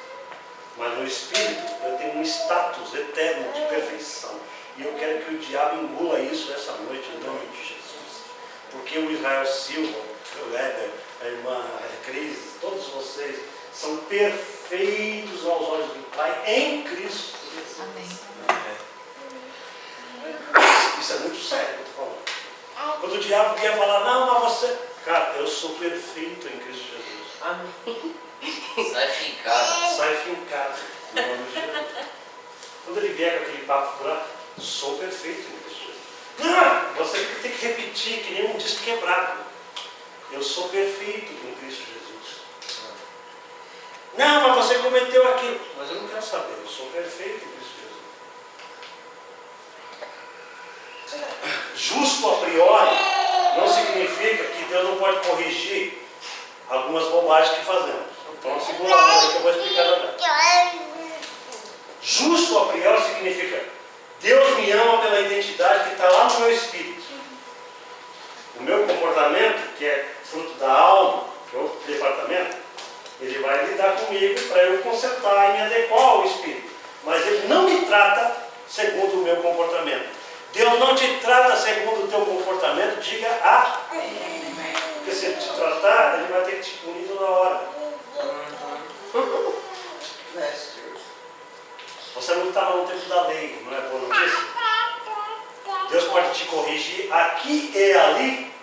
Mas no Espírito eu tenho um status eterno de perfeição. E eu quero que o diabo engula isso essa noite, em nome de Jesus. Porque o Israel Silva, o Weber, a irmã Cris, todos vocês são perfeitos aos olhos do Pai em Cristo Jesus. Amém. Isso é muito sério que eu estou falando. Quando o diabo vier falar, não, mas você... Cara, eu sou perfeito em Cristo Jesus. Amém. Sai fincado. Sai fincado, em nome de Jesus. Quando ele vier com aquele papo furado, sou perfeito em Cristo Jesus. Não, você tem que repetir que nem um disco quebrado. Eu sou perfeito em Cristo Jesus. Não, mas você cometeu aquilo. Mas eu não quero saber, eu sou perfeito em Cristo Jesus. Justo a priori não significa que Deus não pode corrigir algumas bobagens que fazemos. Então segura a mão que eu vou explicar agora. Justo a priori significa Deus me ama pela identidade que está lá no meu espírito. O meu comportamento, que é fruto da alma, que é outro departamento, ele vai lidar comigo para eu consertar e me adequar ao espírito. Mas ele não me trata segundo o meu comportamento. Deus não te trata segundo o teu comportamento, diga amém. Porque se ele te tratar, ele vai ter que te punir toda hora. Você não estava no tempo da lei, não é boa notícia? Deus pode te corrigir aqui e ali,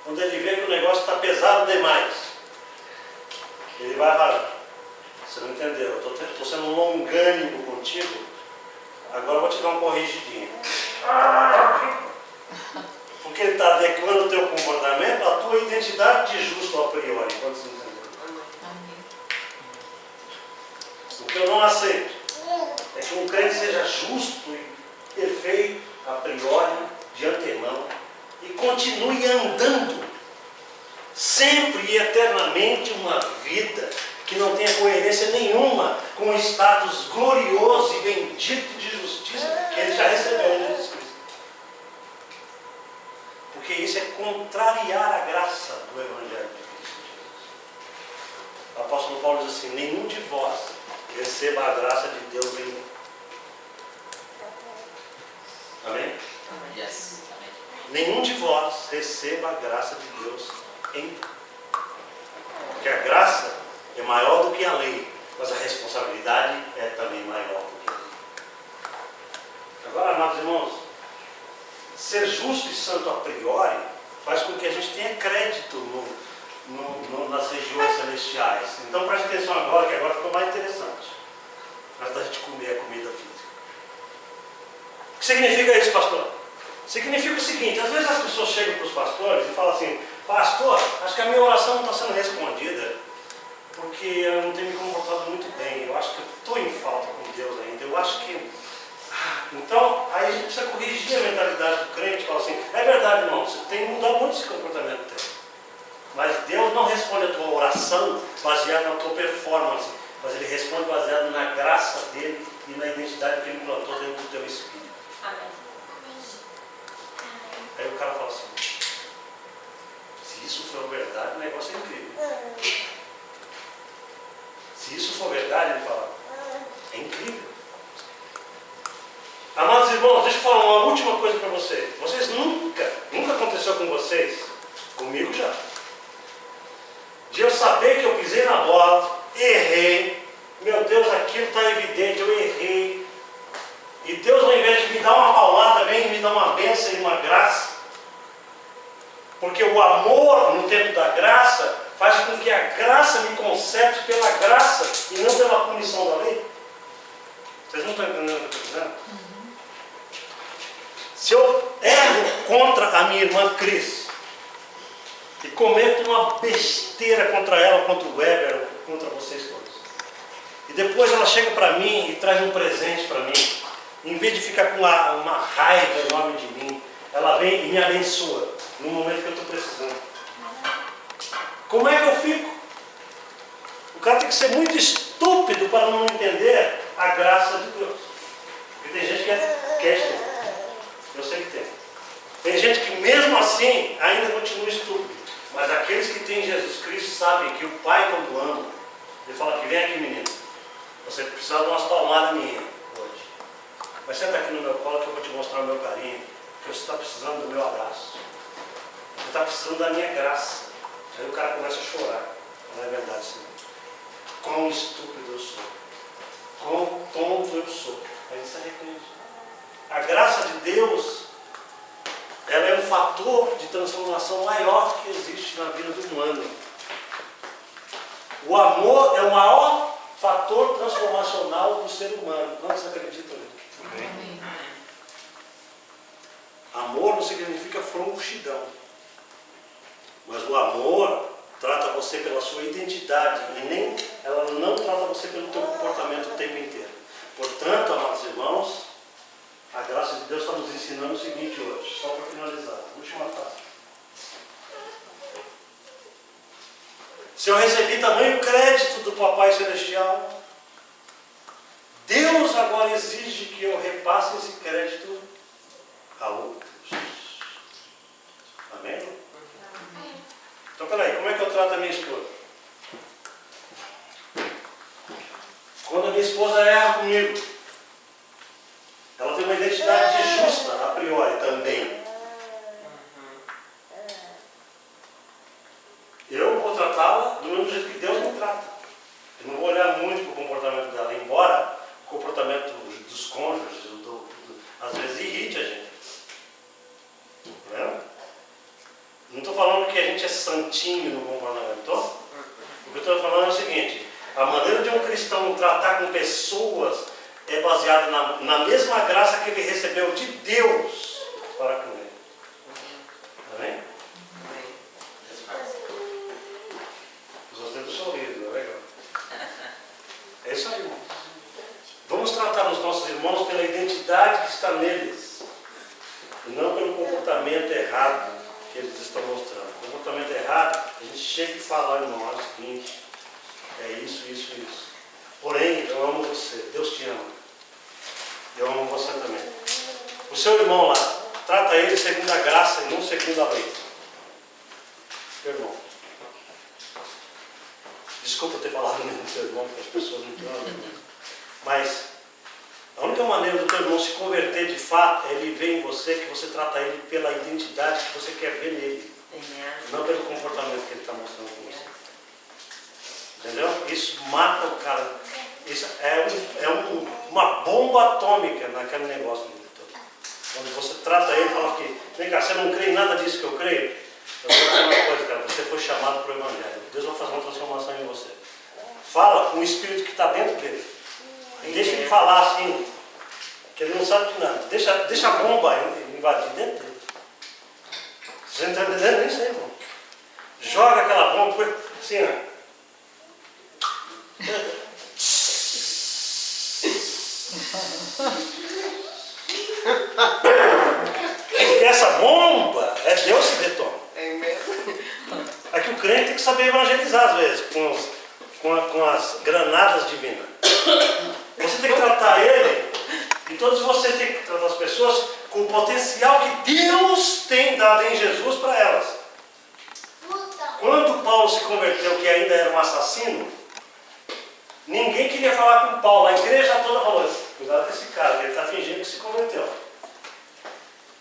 quando ele vê que o negócio está pesado demais. Ele vai falar, você não entendeu, eu estou sendo longânimo contigo, agora eu vou te dar uma corrigidinha. Porque ele está adequando o teu comportamento à tua identidade de justo a priori, quando você entendeu. Amém. O que eu não aceito é que um crente seja justo e perfeito a priori, de antemão, e continue andando sempre e eternamente uma vida que não tenha coerência nenhuma com o status glorioso e bendito de justiça que ele já recebeu em Jesus Cristo. Porque isso é contrariar a graça do Evangelho de Cristo Jesus. O apóstolo Paulo diz assim, nenhum de vós receba a graça de Deus em mim. Amém? Yes. Nenhum de vós receba a graça de Deus em mim. Porque a graça é maior do que a lei, mas a responsabilidade é também maior do que a lei. Agora, amados irmãos, ser justo e santo a priori faz com que a gente tenha crédito nas regiões celestiais. Então preste atenção agora, que agora ficou mais interessante. Antes da gente comer a comida física. O que significa isso, pastor? Significa o seguinte, às vezes as pessoas chegam para os pastores e falam assim, pastor, acho que a minha oração não está sendo respondida, porque eu não tenho me comportado muito bem, eu acho que eu estou em falta com Deus ainda, eu acho que... Então, aí a gente precisa corrigir a mentalidade do crente, fala assim, é verdade, irmão, você tem que mudar muito esse comportamento teu. Mas Deus não responde a tua oração baseada na tua performance, mas Ele responde baseado na graça dEle e na identidade que Ele implantou dentro do teu espírito. Amém. Aí o cara fala assim, se isso for verdade, o negócio é incrível. Se isso for verdade, ele fala, é incrível. Amados irmãos, deixa eu falar uma última coisa para vocês. Vocês nunca aconteceu com vocês, comigo já, de eu saber que eu pisei na bola, errei, meu Deus, aquilo está evidente, eu errei, e Deus, ao invés de me dar uma paulada, vem e me dá uma bênção e uma graça, porque o amor no tempo da graça faz com que a graça me conserte pela graça e não pela punição da lei. Vocês não estão entendendo o que eu estou dizendo? Se eu erro contra a minha irmã Cris e cometo uma besteira contra ela, contra o Weber, ou contra vocês todos, e depois ela chega para mim e traz um presente para mim, em vez de ficar com uma raiva enorme de mim, ela vem e me abençoa no momento que eu estou precisando. Como é que eu fico? O cara tem que ser muito estúpido para não entender a graça de Deus. Porque tem gente que quer estúpido. Eu sei que tem. Tem gente que mesmo assim ainda continua estúpido. Mas aqueles que têm Jesus Cristo sabem que o Pai, quando ama, ele fala que vem aqui, menino. Você precisa de umas palmadas minhas hoje. Mas senta aqui no meu colo que eu vou te mostrar o meu carinho. Porque você está precisando do meu abraço. Você está precisando da minha graça. Aí o cara começa a chorar. Não é verdade, Senhor. Quão estúpido eu sou. Quão tonto eu sou. Aí ele se arrepende. A graça de Deus, ela é um fator de transformação maior que existe na vida do humano. O amor é o maior fator transformacional do ser humano. Quantos acreditam nisso? Amém. Amor não significa frouxidão. Mas o amor trata você pela sua identidade e ela não trata você pelo teu comportamento o tempo inteiro. Portanto, amados irmãos, a graça de Deus está nos ensinando o seguinte hoje, só para finalizar, última frase. Se eu recebi tamanho crédito do Papai Celestial, Deus agora exige que eu repasse esse crédito a outros. Amém? Então, peraí, como é que eu trato a minha esposa? Quando a minha esposa erra comigo, ela tem uma identidade justa, a priori, também. Eu vou tratá-la do mesmo jeito que Deus me trata. Eu não vou olhar muito para o comportamento dela, embora o comportamento dos cônjuges, às vezes, irrite a gente. Não estou falando que a gente é santinho no comportamento. O que eu estou falando é o seguinte: a maneira de um cristão tratar com pessoas é baseada na mesma graça que ele recebeu de Deus para com ele. Amém? Gostei do sorriso, não é legal? É isso aí, irmãos. Vamos tratar os nossos irmãos pela identidade que está neles, e não pelo comportamento errado que eles estão mostrando. O comportamento errado, a gente chega e fala: irmão, é o seguinte, é isso, isso, isso. Porém, eu amo você, Deus te ama. Eu amo você também. O seu irmão lá, trata ele segundo a graça e não segundo a lei. Meu irmão. Desculpa ter falado mesmo do seu irmão, porque as pessoas não estão. Mas a única maneira do teu irmão se converter de fato é ele ver em você que você trata ele pela identidade que você quer ver nele. Não pelo comportamento que ele está mostrando com você. Entendeu? Isso mata o cara. Isso é uma bomba atômica naquele negócio dele todo. Quando você trata ele e fala que, vem cá, você não crê em nada disso que eu creio? Eu vou dizer uma coisa, cara, você foi chamado para o Evangelho. Deus vai fazer uma transformação em você. Fala com o Espírito que está dentro dele. E deixa ele falar assim, que ele não sabe de nada. Deixa a bomba invadir dentro dele. Você não está entendendo isso aí, irmão? Joga aquela bomba, assim, ó. Porque essa bomba é Deus que detona. Aqui o crente tem que saber evangelizar às vezes com as granadas divinas. Você tem que tratar ele, e todos vocês têm que tratar as pessoas com o potencial que Deus tem dado em Jesus para elas. Quando Paulo se converteu, que ainda era um assassino, ninguém queria falar com Paulo. A igreja toda falou: cuidado com esse cara, que ele está fingindo que se converteu.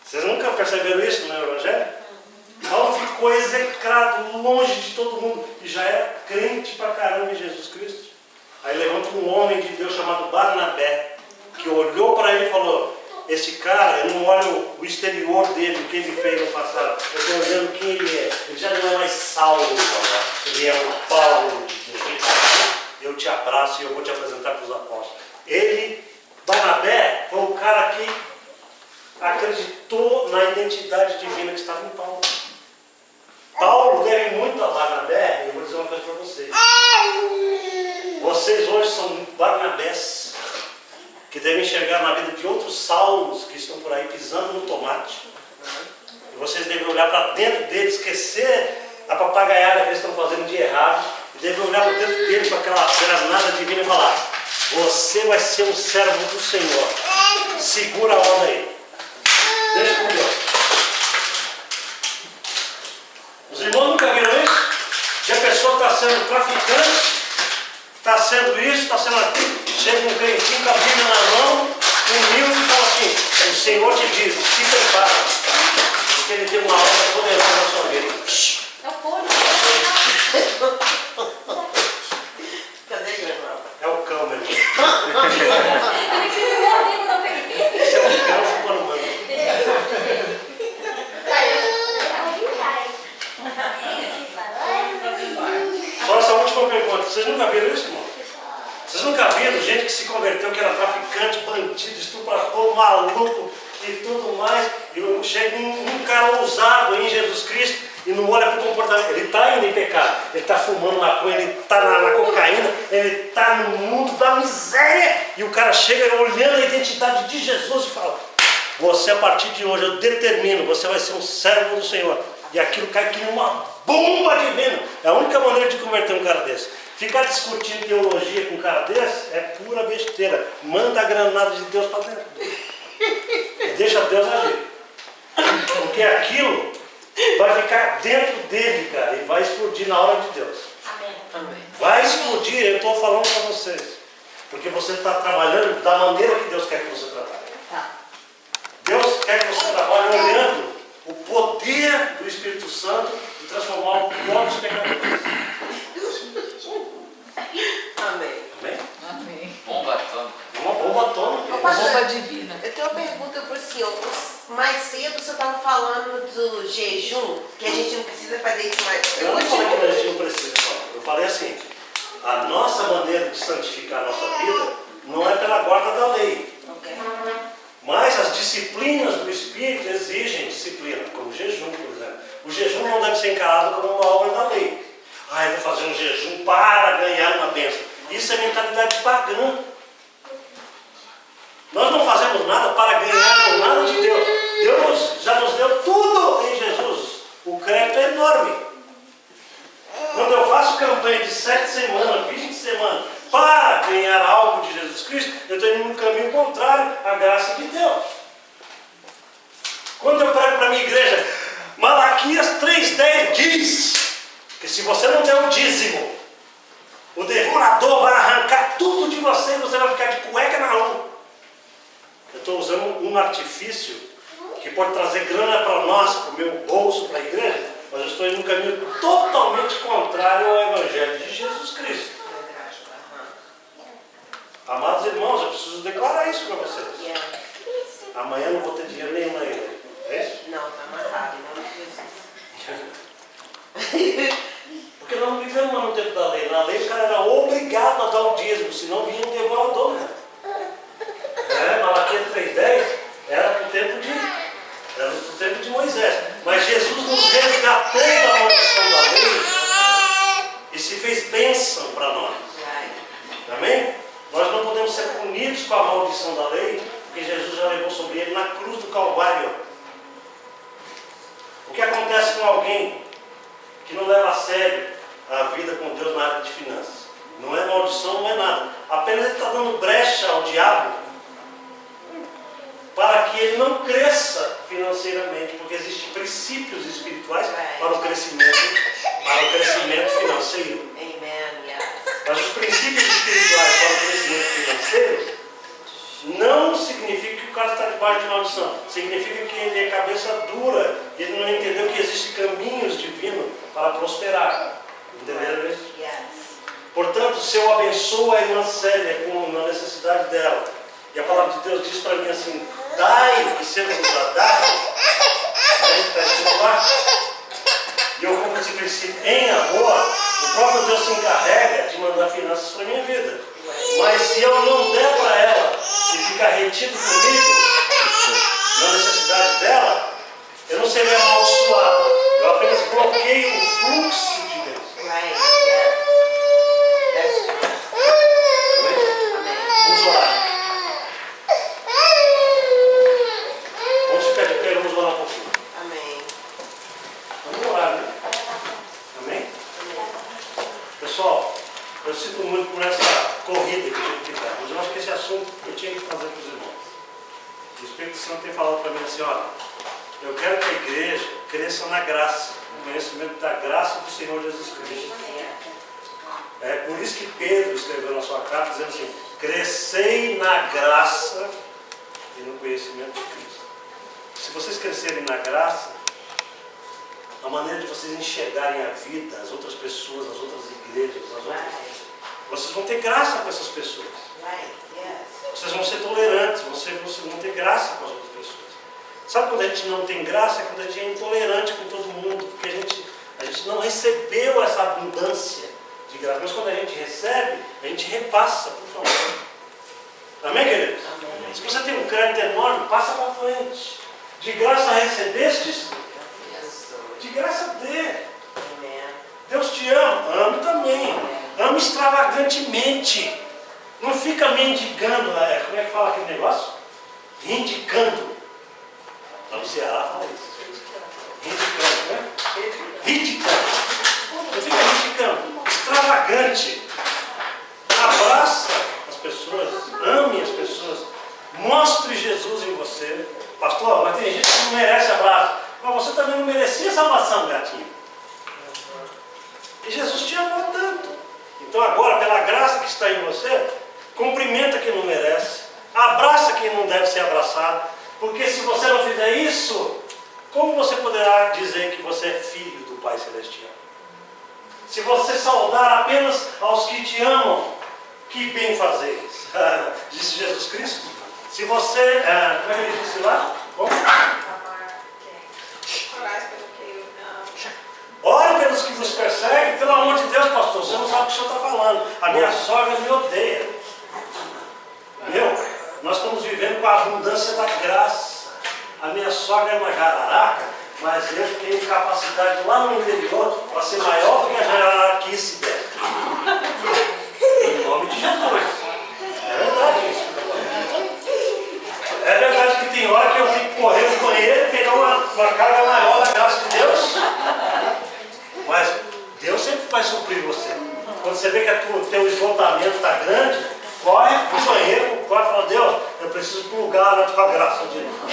Vocês nunca perceberam isso no Evangelho? Paulo ficou execrado, longe de todo mundo, e já era crente pra caramba em Jesus Cristo. Aí levanta um homem de Deus chamado Barnabé, que olhou para ele e falou: esse cara, eu não olho o exterior dele, o que ele fez no passado, eu estou olhando quem ele é. Ele já não é mais Saulo agora, ele é o Paulo de Deus. Eu te abraço e eu vou te apresentar para os apóstolos. Ele, Barnabé, foi o cara que acreditou na identidade divina que estava em Paulo. Paulo deve muito a Barnabé, e eu vou dizer uma coisa para vocês. Vocês hoje são Barnabés, que devem enxergar na vida de outros Saulos que estão por aí pisando no tomate. E vocês devem olhar para dentro deles, esquecer a papagaiada que eles estão fazendo de errado, e deve olhar para dentro dele com aquela granada divina e falar: você vai ser um servo do Senhor. Segura a onda aí. Deixa comigo. Os irmãos nunca viram isso? Já a pessoa está sendo traficante, está sendo isso, está sendo aquilo. Chega um crentinho com a Bíblia na mão, humilde e fala assim: o Senhor te diz, se prepara, porque Ele tem uma obra poderosa na sua vida. Cadê ele, irmão? É o cão, meu irmão. Esse é o cão chupando manga. Só essa última pergunta. Vocês nunca viram isso, irmão? Vocês nunca viram gente que se converteu, que era traficante, bandido, estuprador, maluco e tudo mais? E chega um cara ousado em Jesus Cristo e não olha para o comportamento. Ele está indo em pecado, ele está fumando maconha, ele está na cocaína, ele está no mundo da miséria. E o cara chega olhando a identidade de Jesus e fala: você, a partir de hoje, eu determino, você vai ser um servo do Senhor. E aquilo cai que uma bomba divina. É a única maneira de converter um cara desse. Ficar discutindo teologia com um cara desse é pura besteira. Manda a granada de Deus para dentro. Deixa Deus agir. Porque aquilo vai ficar dentro dele, cara, e vai explodir na hora de Deus. Amém. Vai explodir, eu estou falando para vocês. Porque você está trabalhando da maneira que Deus quer que você trabalhe. Deus quer que você trabalhe olhando o poder do Espírito Santo e transformar o pior dos pecadores. Amém. Amém? Amém. Bomba atômica. Uma bomba atômica. Bomba divina. Eu tenho uma pergunta para o senhor. Mais cedo o senhor estava falando do jejum, que a gente não precisa fazer isso mais. Eu não falei que a gente não precisa falar. Eu falei assim: a nossa maneira de santificar a nossa vida não é pela guarda da lei. Ok. Mas as disciplinas do Espírito exigem disciplina, como o jejum, por exemplo. O jejum não deve ser encarado como uma obra da lei. Ah, eu vou fazer um jejum para ganhar uma bênção. Isso é mentalidade pagã. Nós não fazemos nada para ganhar nada de Deus. Deus já nos deu tudo em Jesus. O crédito é enorme. Quando eu faço campanha de 7 semanas, 20 semanas, para ganhar algo de Jesus Cristo, eu estou indo no caminho contrário à graça de Deus. Quando eu prego para a minha igreja, Malaquias 3,10 diz que se você não der o dízimo, o devorador vai arrancar tudo de você e você vai ficar de cueca na rua. Eu estou usando um artifício que pode trazer grana para nós, para o meu bolso, para a igreja, mas eu estou indo no caminho totalmente contrário ao Evangelho de Jesus Cristo. Amados irmãos, eu preciso declarar isso para vocês. Amanhã eu não vou ter dinheiro nenhum na igreja. É isso? Não, está amarrado, em nome de Jesus. Porque nós não vivemos no tempo da lei. Na lei o cara era obrigado a dar o dízimo, senão vinha um devorador. Né? Malaquias 3,10 era para o tempo de Moisés. Mas Jesus nos resgatou da maldição da lei e se fez bênção para nós. Amém? Nós não podemos ser punidos com a maldição da lei, porque Jesus já levou sobre ele na cruz do Calvário. O que acontece com alguém que não leva a sério a vida com Deus na área de finanças? Não é maldição, não é nada. Apenas ele está dando brecha ao diabo para que ele não cresça financeiramente, porque existem princípios espirituais para o crescimento financeiro. Mas os princípios espirituais para o crescimento financeiro não significa que o cara está debaixo de maldição. Significa que ele é cabeça dura, ele não entendeu que existem caminhos divinos para prosperar. Entenderam isso? Portanto, se eu abençoo a irmã Célia na necessidade dela, e a palavra de Deus diz para mim assim: dai e ser-vos dado, está escrito lá, e eu cumpro esse princípio em amor, o próprio Deus se encarrega de mandar finanças para a minha vida. Mas se eu não der para ela e ficar retido comigo na necessidade dela, eu não serei amaldiçoado. Eu apenas bloqueio o fluxo de Deus. Vamos orar. Vamos ficar de pé, vamos orar um pouquinho. Vamos orar, né? Amém? Pessoal, assim, olha, eu quero que a igreja cresça na graça, no conhecimento da graça do Senhor Jesus Cristo. É por isso que Pedro escreveu na sua carta dizendo assim, crescei na graça e no conhecimento de Cristo. Se vocês crescerem na graça, a maneira de vocês enxergarem a vida, as outras pessoas, as outras igrejas, vocês vão ter graça com essas pessoas. Vocês vão ser tolerantes, vocês vão ter graça com as outras pessoas. Sabe quando a gente não tem graça? É quando a gente é intolerante com todo mundo, porque a gente não recebeu essa abundância de graça. Mas quando a gente recebe, a gente repassa, por favor. Amém, queridos? Amém. Se você tem um crédito enorme, passa para frente. De graça recebestes, de graça dê. Deus te ama, ame também. Ame extravagantemente. Não fica mendigando, como é que fala aquele negócio? Indicando. Lá no Ceará fala isso. Indicando, né? Indicando. Não fica indicando. Extravagante. Abraça as pessoas, ame as pessoas, mostre Jesus em você. Pastor, mas tem gente que não merece abraço. Mas você também não merecia salvação, gatinho. E Jesus te amou tanto. Então agora, pela graça que está em você, cumprimenta quem não merece, abraça quem não deve ser abraçado, porque se você não fizer isso, como você poderá dizer que você é filho do Pai Celestial? Se você saudar apenas aos que te amam, que bem fazeis, disse Jesus Cristo. Se você, como é que ele disse lá? Como? Ore pelos que nos perseguem, pelo amor de Deus, pastor, você não sabe o que o senhor está falando. A minha sogra me odeia. Nós estamos vivendo com a abundância da graça. A minha sogra é uma jararaca, mas eu tenho capacidade lá no interior para ser maior do que a jararaquice dela. Em nome de Jesus. É verdade isso. É verdade que tem hora que eu tenho que correr no banheiro e pegar uma carga maior da graça de Deus. Mas Deus sempre vai suprir você. Quando você vê que o teu esgotamento está grande, corre para o banheiro, corre e fala, Deus, eu preciso plugar na tua graça de novo.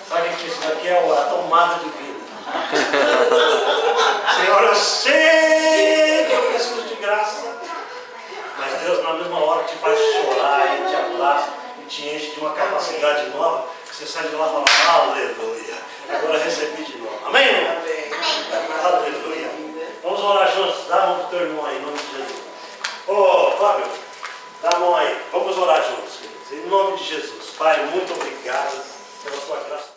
Sabe o que isso daqui é a tomada de vida. Senhor, eu sei que eu preciso de graça. Mas Deus, na mesma hora, te faz chorar e te abraça e te enche de uma capacidade nova, que você sai de lá e fala, aleluia, agora recebi de novo. Amém, irmão? Amém. Aleluia. Vamos orar juntos. Dá a mão para o teu irmão aí, em nome de Jesus. Ô, Fábio, dá a mão aí. Vamos orar juntos, queridos. Em nome de Jesus. Pai, muito obrigado pela tua graça.